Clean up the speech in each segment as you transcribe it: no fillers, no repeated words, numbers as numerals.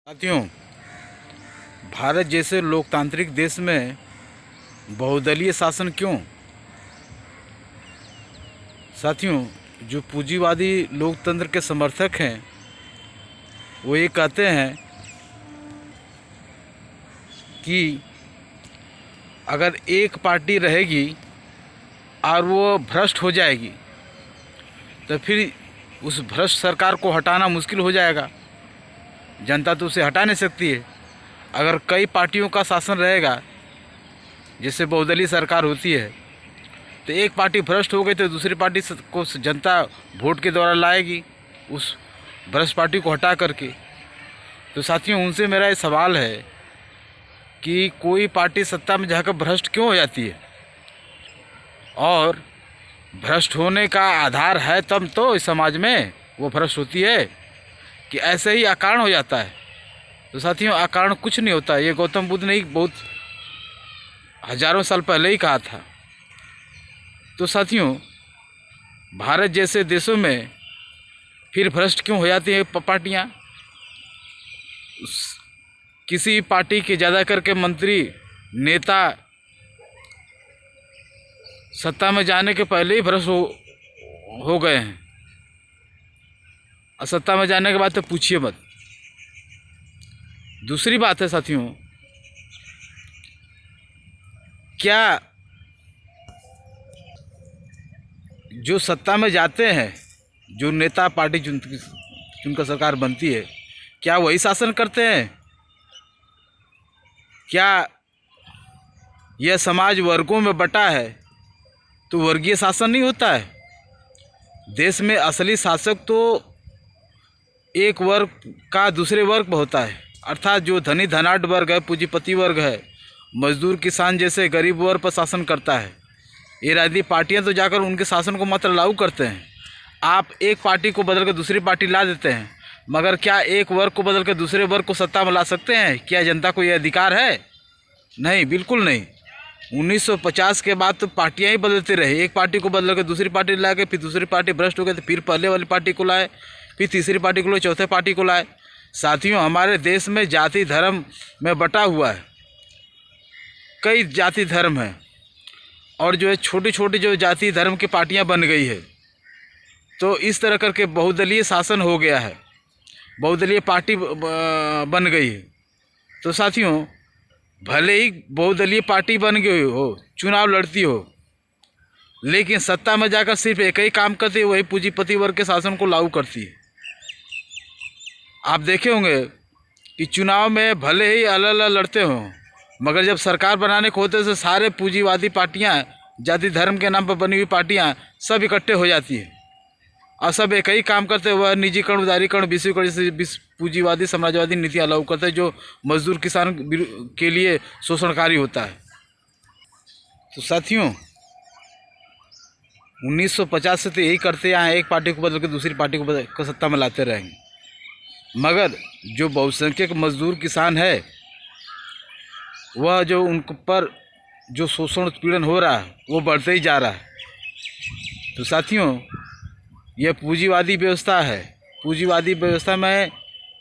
साथियों, भारत जैसे लोकतांत्रिक देश में बहुदलीय शासन क्यों? साथियों, जो पूंजीवादी लोकतंत्र के समर्थक हैं वो ये कहते हैं कि अगर एक पार्टी रहेगी और वो भ्रष्ट हो जाएगी तो फिर उस भ्रष्ट सरकार को हटाना मुश्किल हो जाएगा। जनता तो उसे हटा नहीं सकती है। अगर कई पार्टियों का शासन रहेगा, जैसे बहुदलीय सरकार होती है, तो एक पार्टी भ्रष्ट हो गई तो दूसरी पार्टी को जनता वोट के द्वारा लाएगी उस भ्रष्ट पार्टी को हटा करके। तो साथियों, उनसे मेरा ये सवाल है कि कोई पार्टी सत्ता में जाकर भ्रष्ट क्यों हो जाती है, और भ्रष्ट होने का आधार है तब तो इस समाज में वो भ्रष्ट होती है कि ऐसे ही अकारण हो जाता है? तो साथियों, अकारण कुछ नहीं होता। ये गौतम बुद्ध ने बहुत हजारों साल पहले ही कहा था। तो साथियों, भारत जैसे देशों में फिर भ्रष्ट क्यों हो जाती हैं पार्टियाँ? किसी पार्टी के ज़्यादा करके मंत्री नेता सत्ता में जाने के पहले ही भ्रष्ट हो गए हैं, और सत्ता में जाने के बाद तो पूछिए मत। दूसरी बात है साथियों, क्या जो सत्ता में जाते हैं, जो नेता पार्टी जिनका सरकार बनती है, क्या वही शासन करते हैं? क्या यह समाज वर्गों में बटा है तो वर्गीय शासन नहीं होता है? देश में असली शासक तो एक वर्ग का दूसरे वर्ग में होता है, अर्थात जो धनी धनाढ़ वर्ग है, पूंजीपति वर्ग है, मजदूर किसान जैसे गरीब वर्ग पर शासन करता है। ये राजनीतिक पार्टियां तो जाकर उनके शासन को मात्र लागू करते हैं। आप एक पार्टी को बदल कर दूसरी पार्टी ला देते हैं, मगर क्या एक वर्ग को बदल कर दूसरे वर्ग को सत्ता में ला सकते हैं? क्या जनता को यह अधिकार है? नहीं, बिल्कुल नहीं। 1950 के बाद तो पार्टियां ही बदलती रही। एक पार्टी को बदल कर दूसरी पार्टी ला के, फिर दूसरी पार्टी भ्रष्ट हो गई तो फिर पहले वाली पार्टी को लाए, फिर तीसरी पार्टी को लाए, चौथे पार्टी को लाए। साथियों, हमारे देश में जाति धर्म में बटा हुआ है, कई जाति धर्म है, और जो है छोटी छोटी जो जाति धर्म की पार्टियां बन गई है। तो इस तरह करके बहुदलीय शासन हो गया है, बहुदलीय पार्टी बन गई है। तो साथियों, भले ही बहुदलीय पार्टी बन गई हो, चुनाव लड़ती हो, लेकिन सत्ता में जाकर सिर्फ एक ही काम करती है, वही पूंजीपति वर्ग के शासन को लागू करती है। आप देखे होंगे कि चुनाव में भले ही अलग अलग लड़ते हो, मगर जब सरकार बनाने को होते तो सारे पूंजीवादी पार्टियां, जाति धर्म के नाम पर बनी हुई पार्टियां सब इकट्ठे हो जाती है, और सब एक ही काम करते हैं, वह निजीकरण, उदारीकरण, विश्वीकरण जैसे पूंजीवादी साम्राज्यवादी नीतियाँ लागू करते हैं, जो मजदूर किसान के लिए शोषणकारी होता है। तो साथियों, 1950 से तो यही करते आए, एक पार्टी को बदल के दूसरी पार्टी को सत्ता में लाते रहेंगे। मगर जो बहुसंख्यक मजदूर किसान है, वह जो उन पर जो शोषण उत्पीड़न हो रहा है वो बढ़ते ही जा रहा है। तो साथियों, यह पूंजीवादी व्यवस्था है। पूंजीवादी व्यवस्था में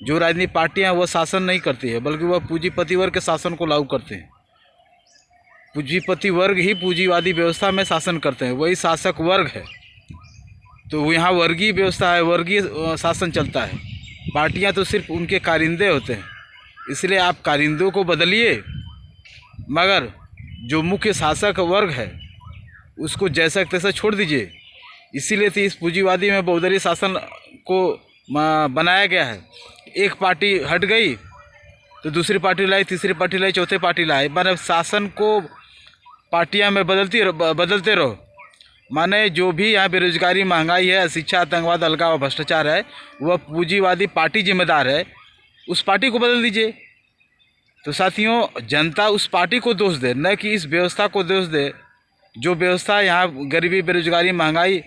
जो राजनीतिक पार्टियां वह शासन नहीं करती है, बल्कि वह पूंजीपति वर्ग के शासन को लागू करते हैं। पूंजीपति वर्ग ही पूंजीवादी व्यवस्था में शासन करते हैं, वही शासक वर्ग है। तो यहाँ वर्गीय व्यवस्था है, वर्गीय शासन चलता है। पार्टियां तो सिर्फ उनके कारिंदे होते हैं। इसलिए आप कारिंदों को बदलिए, मगर जो मुख्य शासक वर्ग है उसको जैसा तैसा छोड़ दीजिए। इसीलिए तो इस पूंजीवादी में बहुदलीय शासन को बनाया गया है। एक पार्टी हट गई तो दूसरी पार्टी लाई, तीसरी पार्टी लाई, चौथी पार्टी लाई, माने शासन को पार्टियां में बदलते रहो। माने जो भी यहाँ बेरोजगारी, महंगाई है, शिक्षा, आतंकवाद, अलगाव, भ्रष्टाचार है, वह पूंजीवादी पार्टी जिम्मेदार है, उस पार्टी को बदल दीजिए। तो साथियों, जनता उस पार्टी को दोष दे, न कि इस व्यवस्था को दोष दे, जो व्यवस्था यहाँ गरीबी, बेरोजगारी, महंगाई,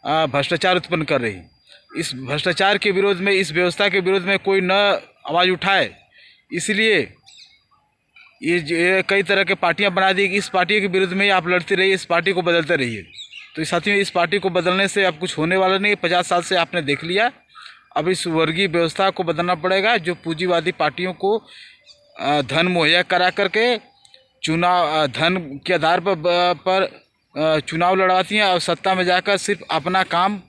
भ्रष्टाचार उत्पन्न कर रही। इस भ्रष्टाचार के विरोध में, इस व्यवस्था के विरोध में कोई न आवाज़ उठाए, इसलिए ये कई तरह के पार्टियां बना दी कि इस पार्टी के विरुद्ध में आप लड़ते रहिए, इस पार्टी को बदलते रहिए। तो साथियों, इस पार्टी को बदलने से अब कुछ होने वाला नहीं। 50 साल से आपने देख लिया अब इस वर्गीय व्यवस्था को बदलना पड़ेगा, जो पूंजीवादी पार्टियों को धन मुहैया करा करके धन के आधार पर चुनाव लड़वाती हैं और सत्ता में जाकर सिर्फ अपना काम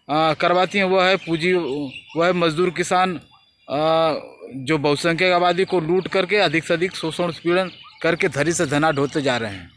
करवाती हैं। वह है मजदूर किसान, जो बहुसंख्यक आबादी को लूट करके अधिक से अधिक शोषण उत्पीड़न करके धरी से धना ढोते जा रहे हैं।